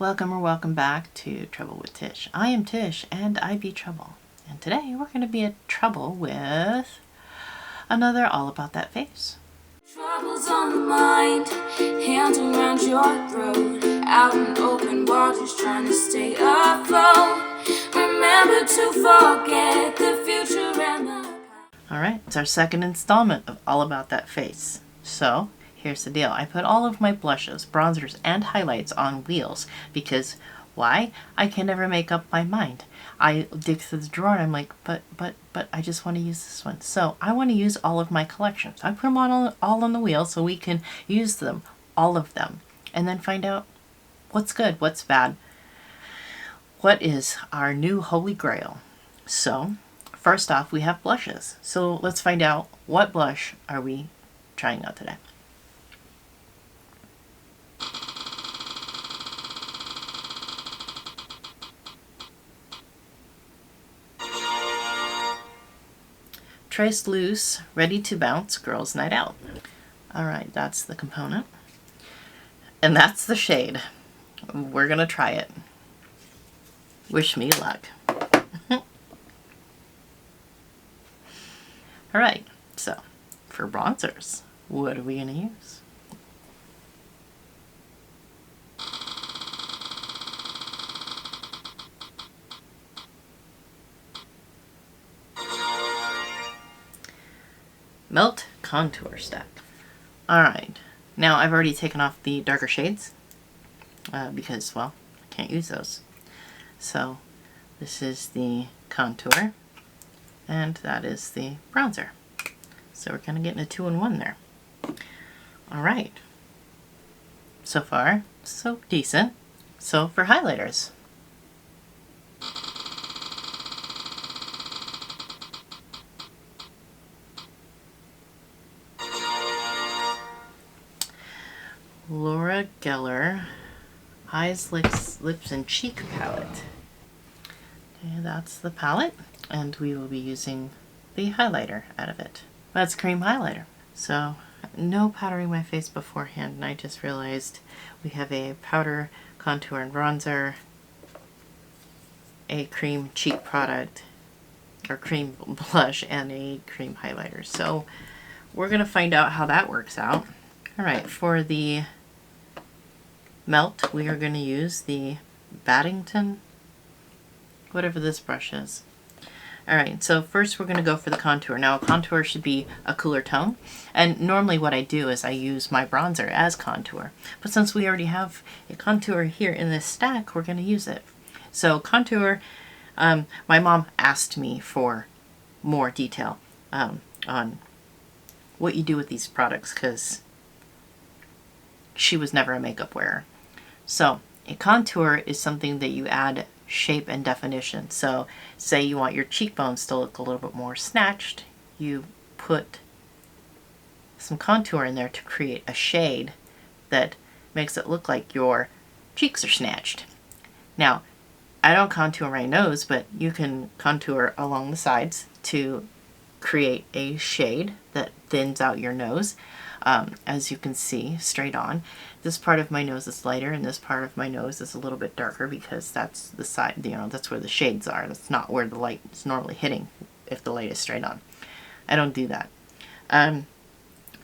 Welcome or welcome back to Trouble with Tish. I am Tish and I be Trouble. And today we're going to be in trouble with another All About That Face. Troubles on the mind, hands around your throat, out in open waters trying to stay afloat. Remember to forget the future and the past. Alright, it's our second installment of All About That Face. So, here's the deal. I put all of my blushes, bronzers, and highlights on wheels because, why? I can never make up my mind. I dig through the drawer and I'm like, but I just want to use this one. So I want to use all of my collections. I put them all on the wheel so we can use them, all of them, and then find out what's good, what's bad, what is our new holy grail. So first off, we have blushes. So let's find out what blush are we trying out today. Tresluce Ready to Bounce Girls Night Out. Alright, that's the component. And that's the shade. We're gonna try it. Wish me luck. Alright, so for bronzers, what are we gonna use? Melt Contour Stack. Alright, now I've already taken off the darker shades because, well, I can't use those. So this is the contour and that is the bronzer. So we're kind of getting a 2-in-1 there. Alright, so far so decent. So for highlighters. Laura Gellar Eyes, Lips, and Cheek Palette. Okay, that's the palette, and we will be using the highlighter out of it. That's cream highlighter. So, no powdering my face beforehand, and I just realized we have a powder, contour, and bronzer, a cream cheek product, or cream blush, and a cream highlighter. So, we're going to find out how that works out. Alright, for the melt, we are going to use the Baddington, whatever this brush is. Alright, so first we're going to go for the contour. Now, contour should be a cooler tone, and normally what I do is I use my bronzer as contour. But since we already have a contour here in this stack, we're going to use it. So contour, my mom asked me for more detail on what you do with these products because she was never a makeup wearer. So a contour is something that you add shape and definition. So say you want your cheekbones to look a little bit more snatched, you put some contour in there to create a shade that makes it look like your cheeks are snatched. Now, I don't contour my nose, but you can contour along the sides to create a shade that thins out your nose. As you can see straight on, this part of my nose is lighter and this part of my nose is a little bit darker because that's the side, that's where the shades are. That's not where the light is normally hitting if the light is straight on. I don't do that. And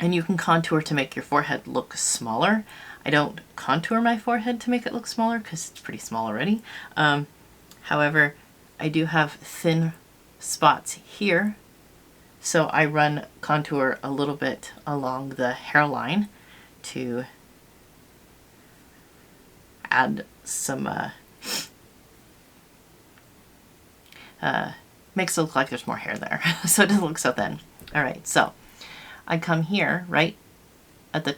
you can contour to make your forehead look smaller. I don't contour my forehead to make it look smaller because it's pretty small already. However, I do have thin spots here. So I run contour a little bit along the hairline to add some, makes it look like there's more hair there. So it doesn't look so thin. Alright, so I come here, right at the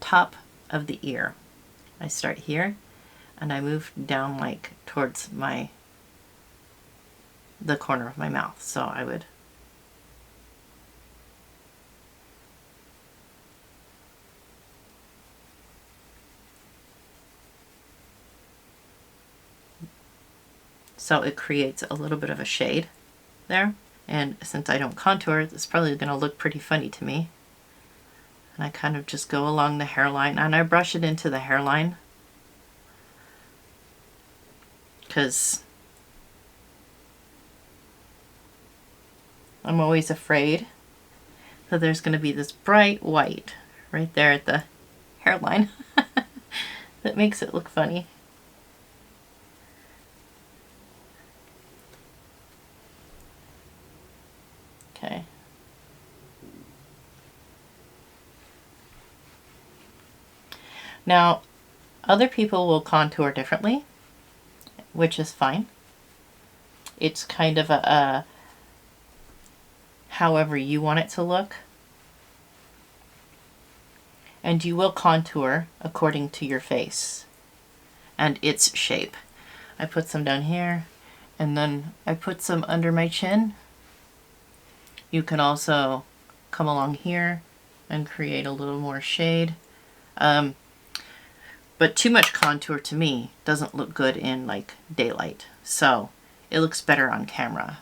top of the ear. I start here and I move down like towards the corner of my mouth. So I would so it creates a little bit of a shade there. And since I don't contour, it's probably going to look pretty funny to me. And I kind of just go along the hairline and I brush it into the hairline because I'm always afraid that there's going to be this bright white right there at the hairline that makes it look funny. Okay. Now, other people will contour differently, which is fine. It's kind of a however you want it to look. And you will contour according to your face and its shape. I put some down here, and then I put some under my chin. You can also come along here and create a little more shade. But too much contour to me doesn't look good in like daylight. So it looks better on camera.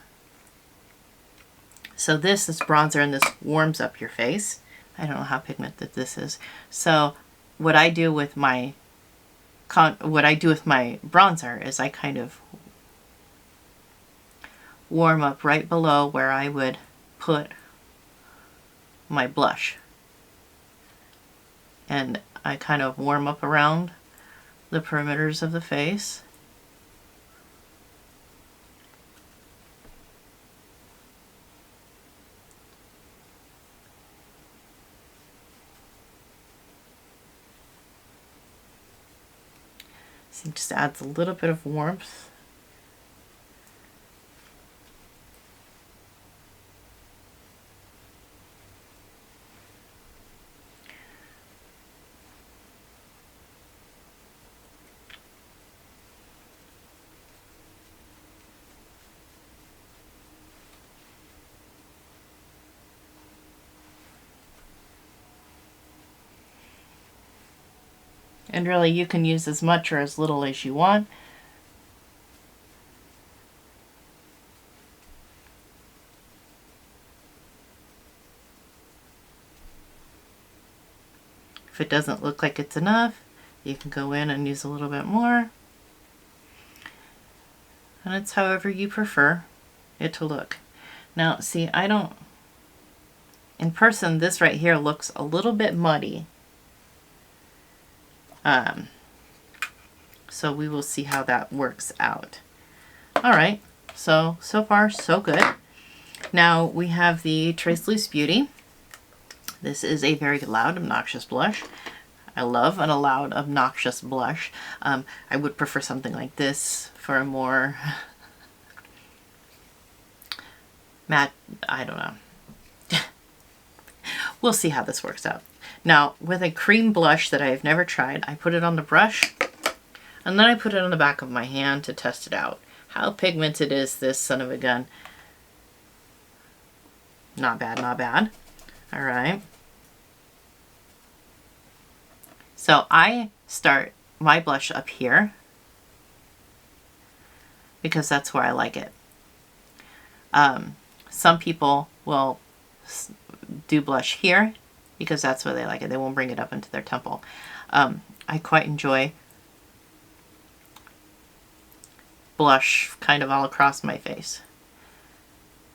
So this is bronzer, and this warms up your face. I don't know how pigmented this is. So what I do with my bronzer is I kind of warm up right below where I would put my blush. And I kind of warm up around the perimeters of the face. So it just adds a little bit of warmth. And really, you can use as much or as little as you want. If it doesn't look like it's enough, you can go in and use a little bit more. And it's however you prefer it to look. Now, see, in person, this right here looks a little bit muddy. So we will see how that works out. All right, so far so good. Now we have the Tresluce Beauty. This is a very loud, obnoxious blush. I love an loud, obnoxious blush. I would prefer something like this for a more matte, I don't know. We'll see how this works out. Now, with a cream blush that I have never tried, I put it on the brush, and then I put it on the back of my hand to test it out. How pigmented is this son of a gun? Not bad, not bad. All right. So I start my blush up here because that's where I like it. Some people will do blush here because that's where they like it. They won't bring it up into their temple. I quite enjoy blush kind of all across my face.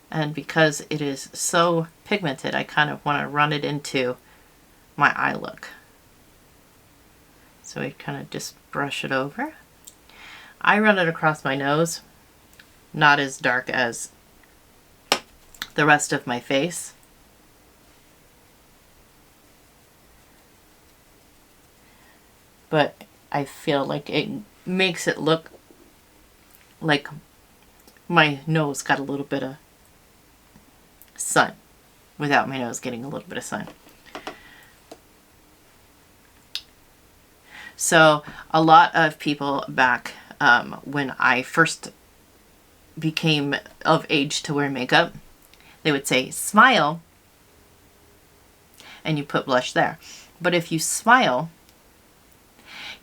And because it is so pigmented, I kind of want to run it into my eye look. So I kind of just brush it over. I run it across my nose, not as dark as the rest of my face. But I feel like it makes it look like my nose got a little bit of sun without my nose getting a little bit of sun. So a lot of people back when I first became of age to wear makeup, they would say smile and you put blush there. But if you smile,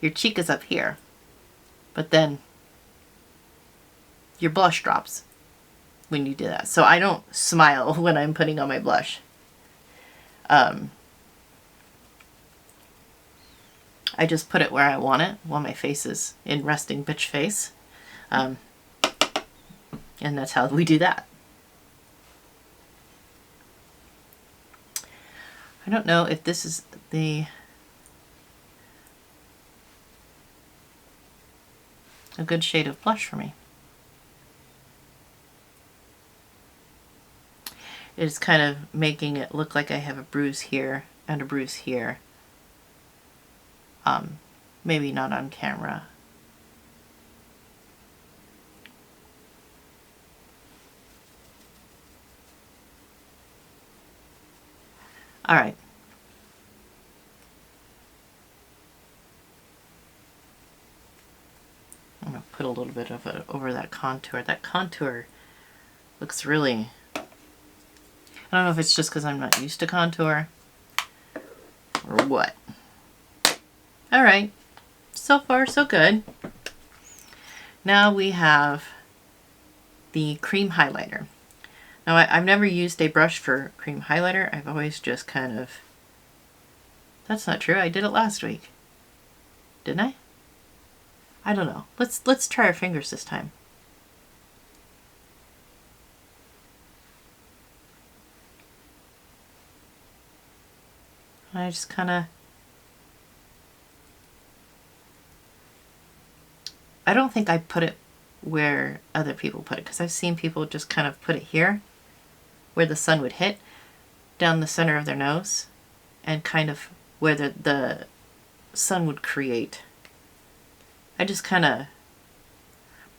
your cheek is up here, but then your blush drops when you do that. So I don't smile when I'm putting on my blush. I just put it where I want it while my face is in resting bitch face. And that's how we do that. I don't know if this is a good shade of blush for me. It's kind of making it look like I have a bruise here and a bruise here. Maybe not on camera. All right. I'm going to put a little bit of it over that contour. That contour looks really... I don't know if it's just because I'm not used to contour or what. All right. So far, so good. Now we have the cream highlighter. Now, I've never used a brush for cream highlighter. I've always just kind of... That's not true. I did it last week. Didn't I? I don't know. Let's try our fingers this time. I just kind of... I don't think I put it where other people put it, because I've seen people just kind of put it here where the sun would hit, down the center of their nose, and kind of where the sun would create. I just kind of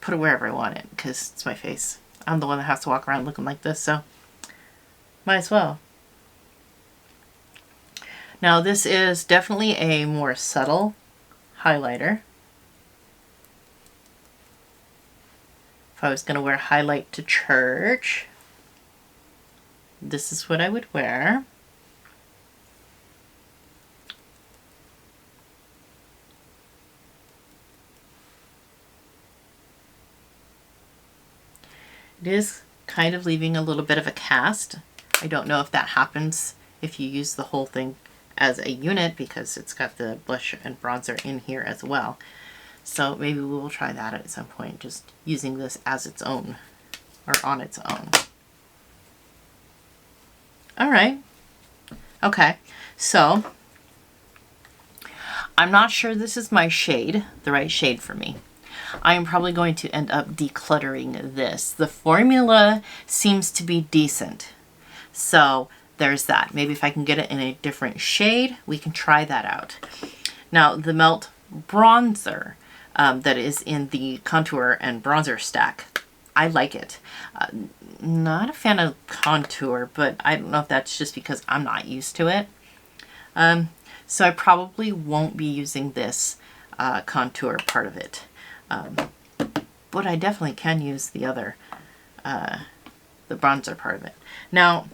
put it wherever I want it because it's my face. I'm the one that has to walk around looking like this, so might as well. Now this is definitely a more subtle highlighter. If I was going to wear highlight to church, this is what I would wear. It is kind of leaving a little bit of a cast. I don't know if that happens if you use the whole thing as a unit because it's got the blush and bronzer in here as well. So maybe we will try that at some point, just using this as its own or on its own. All right. Okay. So I'm not sure this is my shade, the right shade for me. I am probably going to end up decluttering this. The formula seems to be decent. So there's that. Maybe if I can get it in a different shade, we can try that out. Now the Melt bronzer that is in the contour and bronzer stack, I like it. Not a fan of contour, but I don't know if that's just because I'm not used to it. So I probably won't be using this contour part of it. But I definitely can use the other, the bronzer part of it. Now,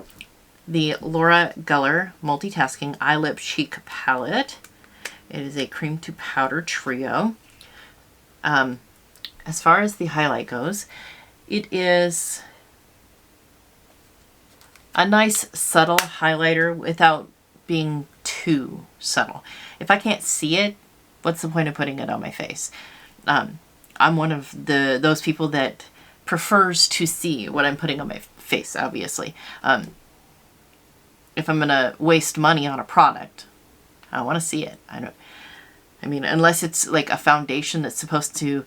the Laura Gellar Multitasking Eye Lip Cheek Palette. It is a cream to powder trio. As far as the highlight goes, it is a nice subtle highlighter without being too subtle. If I can't see it, what's the point of putting it on my face? I'm one of those people that prefers to see what I'm putting on my face, obviously. If I'm gonna waste money on a product, I want to see it. I mean, unless it's like a foundation that's supposed to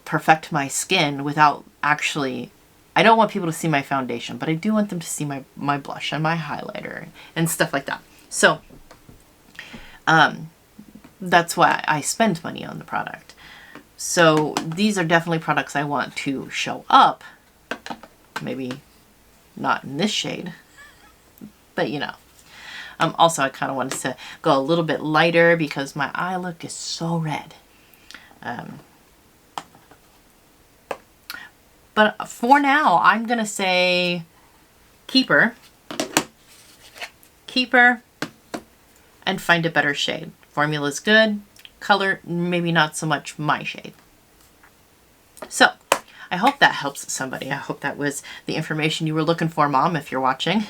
perfect my skin without actually... I don't want people to see my foundation, but I do want them to see my blush and my highlighter and stuff like that. So, that's why I spend money on the product. So these are definitely products I want to show up. Maybe not in this shade, but you know. Also, I kind of wanted to go a little bit lighter because my eye look is so red. But for now, I'm going to say keep her, and find a better shade. Formula's good. Color, maybe not so much my shade. So, I hope that helps somebody. I hope that was the information you were looking for, Mom, if you're watching.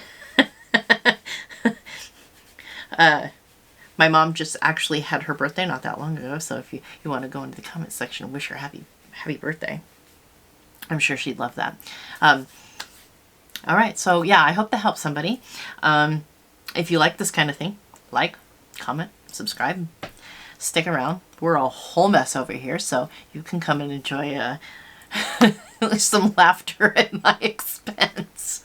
My mom just actually had her birthday not that long ago, so if you want to go into the comment section and wish her happy happy birthday. I'm sure she'd love that. All right, so yeah, I hope that helps somebody. If you like this kind of thing, like, comment, subscribe, stick around. We're a whole mess over here, so you can come and enjoy some laughter at my expense.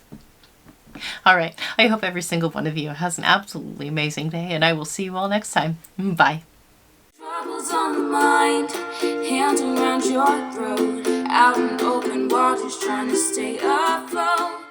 All right, I hope every single one of you has an absolutely amazing day, and I will see you all next time. Bye. Troubles on the mind, hands around your throat, out in open waters trying to stay afloat.